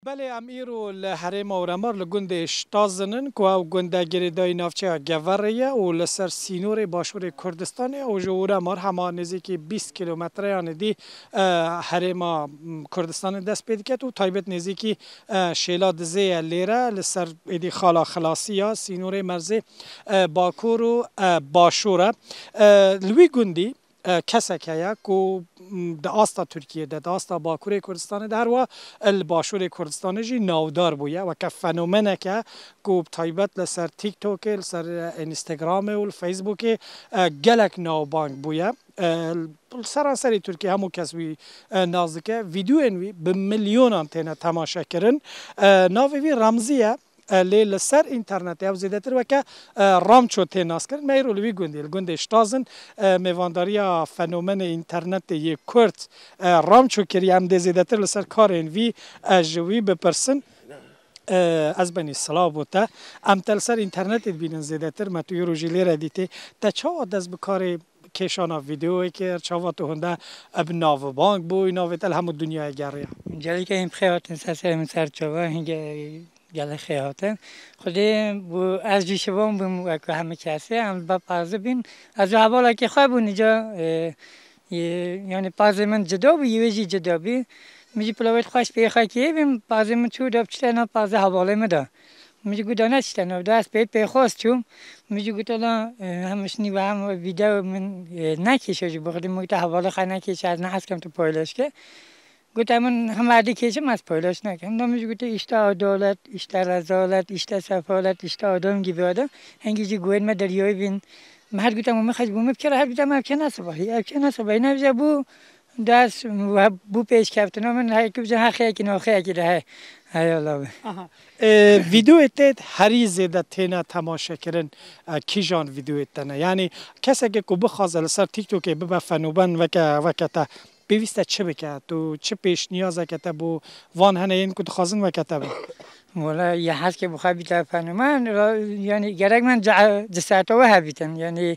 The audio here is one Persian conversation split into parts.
بله امیرو لحرم اورمار لگند اشتازنن که او گنده گریدای نافچه گوریه و لسر سینور باشور کردستان و جورمار همه نزدیک 20 کیلومتر یعنی دی حرم کردستان دست پیدا کرد و تایبت نزدیک شیلا دزه لیره لسر ایدی خالا خلاصی سینور مرزی باکور و باشوره لوی گندی کسی که در آستا ترکیه در آستا باکور کردستان در و الباشور کردستان جی نودار بوده و که فنومنه که تایبت لسر تیک توک لسر اینستاگرام و فیسبوک گلک نوبانگ بوده سراسری ترکیه همو کسی نازدیکه ویدیو انوی به میلیون تنه تماشا کردن ناوی رمزیه لیل سر اینترنت او زیاده تر و که رام چوته ناس کرد میرو لوی گنده اشتازن میوانداری فنومن اینترنت یک کرد رام چو کری هم ده زیاده تر لسر کار انوی جوی بپرسن از بنی صلاح بوده ام تل سر اینترنت بینن زیاده تر ما توی روژیلی را دیتی تا چه دست بکار کشانا ویدیوی که چاوا تو هنده اب ناو بانک بوی ناو تل همو دنیای گریه جایی که این خیاتن سر چاوا هنگه گله خیاتن خودی بو از جیشوام بیم که همه کسی هم با پازه بین از حوالا که خواه بون اینجا یعنی پازه من جدا بی یویجی جدا بی میجی پلاویت خوش بیخواه که بیم پازه من چود اب چتنا پازه حواله مدا میجی گودانه چتنا دست پیخواست چوم میجی گودالا همش نیو هم ویدیو من نکیشه جو بخدیم مگه حواله خواه نکیشه از نه هست کم تو پایلش که گفتم من هم عادی کشم از پایلاش نکردم نمیشه گفته اشته عدالت اشته رضالت اشته سفالت اشته آدم گیبه آدم هنگیجی گوید ما دریای بین مرد گفتم من خواهد بومه بکره هر گفتم ابکه نصباهی نمیشه بو دست بو پیش کفتن من هر که بجن حقیقی که ناخیقی ده هیالا ویدیو اتت هری زیده تینا تماشا کردن کی جان ویدیو اتنه یعنی کسی که بخوازه لسر تیک توک ببه فنوبن وکتا بیوسته چه بکرد تو چه پیش نیازه که تا بو وان هنه این که خازن و کتابه والا یه هست که بخواه بیتر فنومن یعنی گرگ من جسارت و هبیتن یعنی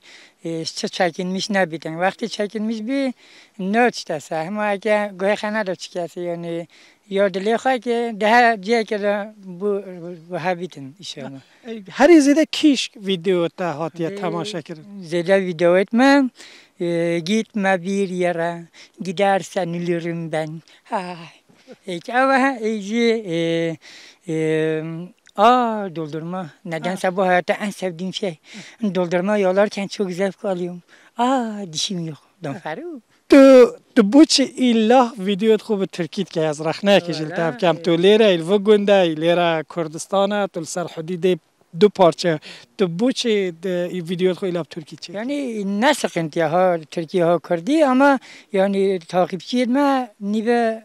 چه چکین میش نبیتن وقتی چکین میش بی نوچ تسه اما اگه گوه خانه رو چی کسی یعنی یادلی خواه که ده جه که بو هبیتن ایشالا هری زیده کیش ویدیو تا هاتیه تماشا کرد زیده ویدیویت من gitme bir yere gidersen ölürüm ben. Ama doldurma. Nedense bu hayatta en sevdiğim şey. Doldurma yollarken çok zevk alıyorum. Dişim yok. Donferu. تو بوچه ایله ویدیوت خوب ترکیت که از رخنه کشیل تاب کم تو لیره ایلو گنده لیره کردستانه تو سر حدود دو پارچه تو بوچه ویدیوت خو ایله ترکی چه یعنی نه سقنتی ها ترکیه ها کردی اما یعنی تاقیبچیت ما نیو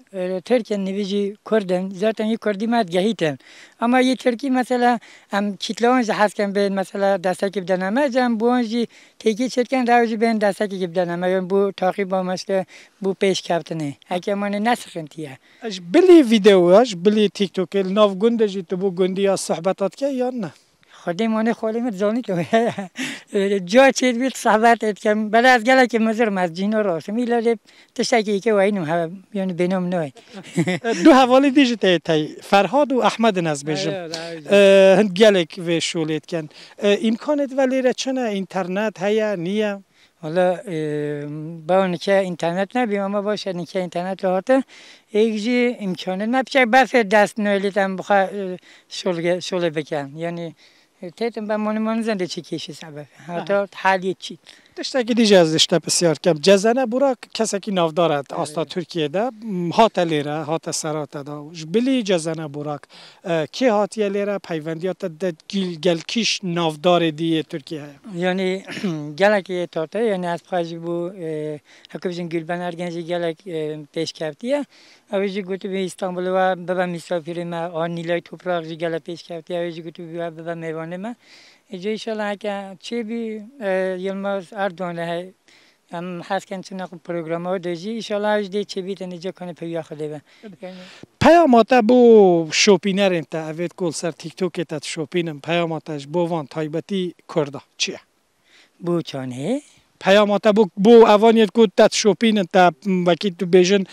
ترکیه نیویجی کردن zaten یک کردی ما گهیتن اما یه ترکی مثلا ام کیتلانج هست کن به مثلا دستکی بدنامه جم بونجی تیکی چتکن راوجی بین دستکی بدنامه یعنی بو تاقیب با مثلا بو پیش کفتنه اگه من نه سقنتیه اش بلی ویدیوش بلی تیک توک ناف گنده جی تو بو گندی صحبتات که یا نه خودی مانه خالی مت زانی تو جا چید بیت صحبت کم بله از گله که مزرم از جینا راست میلاله تشکی که واینم یعنی بینم نوی دو حوالی دیجیته تای فرهاد و احمد نزبیجم هند گلک و شولیت کن امکانت ولی را چنه اینترنت هیا نیه حالا با اونکه اینترنت نبیم اما باشه اینکه اینترنت راحته ایجی امکانه نبشه بس دست نویلیتم بخواه شله بکن یعنی تیتم به من زنده چی کشی سبب حتی حالی چی دشته که دیجه از دشته بسیار کم جزنه برا کسی که ناف دارد آستا ترکیه ده هات لیره هات سرات دا بلی جزنه براک کی هاتیه لیره پیوندیات ده گلکیش ناف دار دیه ترکیه یعنی گلکی تاته یعنی از پاجی بو حکومت گلبن ارگنجی گلک پیش کفتیه اویجی گویی به استانبول و بابا مسافری ما آن نیلای توپراق جی گله پیش کفتیه اویجی گویی به بابا میوانه ما اینجا ایشالا که چه بی یلماز اردوانه های هم هست که چند پروگرام ها داشتی ایشالا هیچ دی چه بی تنیجا کنه پیام خاله به پیاماتا بو شوپینر انت اوید کل سر تیک توک تا شوپینم پیاماتش بو وان تایبتی کرده چیه بو چانه پیاماتا بو اوانیت کو تا شوپین تا وکی تو بیژن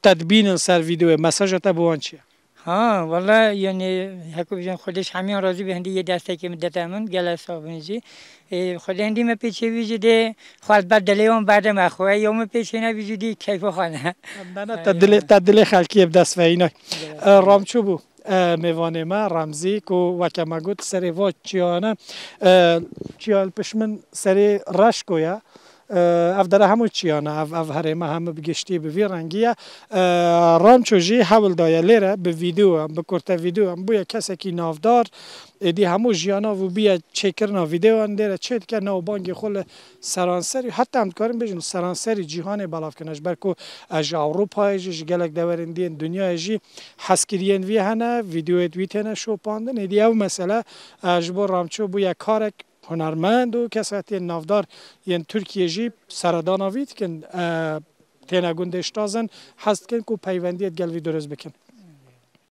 تدبین سر ویدیو مساج تا بو وان چیه ها والله یعنی حکو بجن خودش همین راضی به هندی یه دسته که مدتمون گله صابونجی خود هندی ما پیچه ویجده خواهد بعد دلیوان بعد ما خواه یوم پیچه نویجدی کیف خانه نه تدل خلکی بدست و اینا رامچو بو میوان ما رمزی که وکم گوت سری وات چیانه چیال پشمن سری رش کویا اف در همو چیانه اف هرمه همه بگشتی به وی رنگیه رامچو جی حول دایه لیره به ویدیو هم به کرته ویدیو هم بویا کسی که نافدار دی همو جیانا و بیا چکرنا ویدیو هم دیره چید که نو بانگی خل سرانسری حتی هم کاریم بجن سرانسری جهان بلاف کنش برکو اج اروپا جی گلک دورندین دنیا جی حسکرین وی هنه ویدیو دویتنه شو پاندن دی او مسئله اجبر رامچو بویا کارک هنرمند و کساتی نافدار یعنی ترکیه جی سردان آوید کن تینا گندشتازن هست کن که پیوندیت گلوی درست بکن